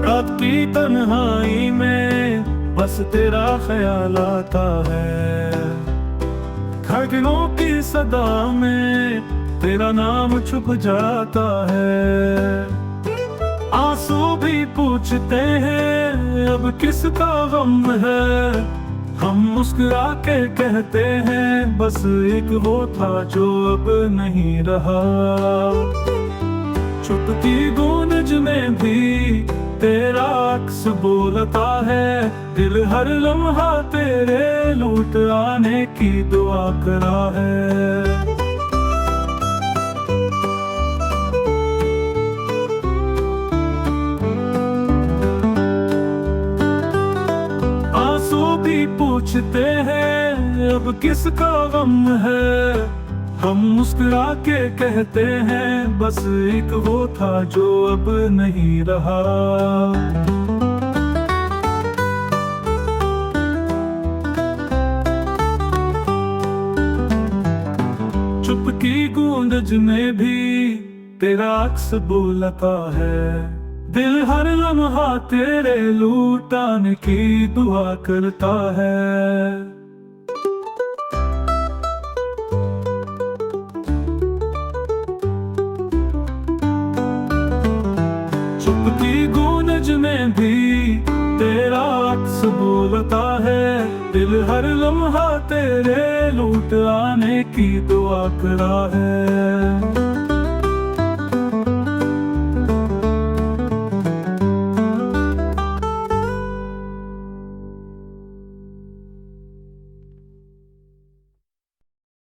रात की तन्हाई में बस तेरा ख्याल आता है, धड़कनों की सदा में तेरा नाम छुप जाता है। आंसू भी पूछते हैं अब किसका गम है, हम मुस्कुरा के कहते हैं बस एक वो था जो अब नहीं रहा। चुपकी गूंज में भी तेरा अक्स बोलता है, दिल हर लम्हा तेरे लौट आने की दुआ करा है। पूछते हैं अब किसका गम है, हम मुस्कुरा के कहते हैं बस एक वो था जो अब नहीं रहा। चुपकी गूंज में भी तेरा अक्स बोलता है, दिल हर लम्हा तेरे लूटाने की दुआ करता है। चुपकी गूंज में भी तेरा अक्स बोलता है, दिल हर लम्हा तेरे लूट आने की दुआ करा है।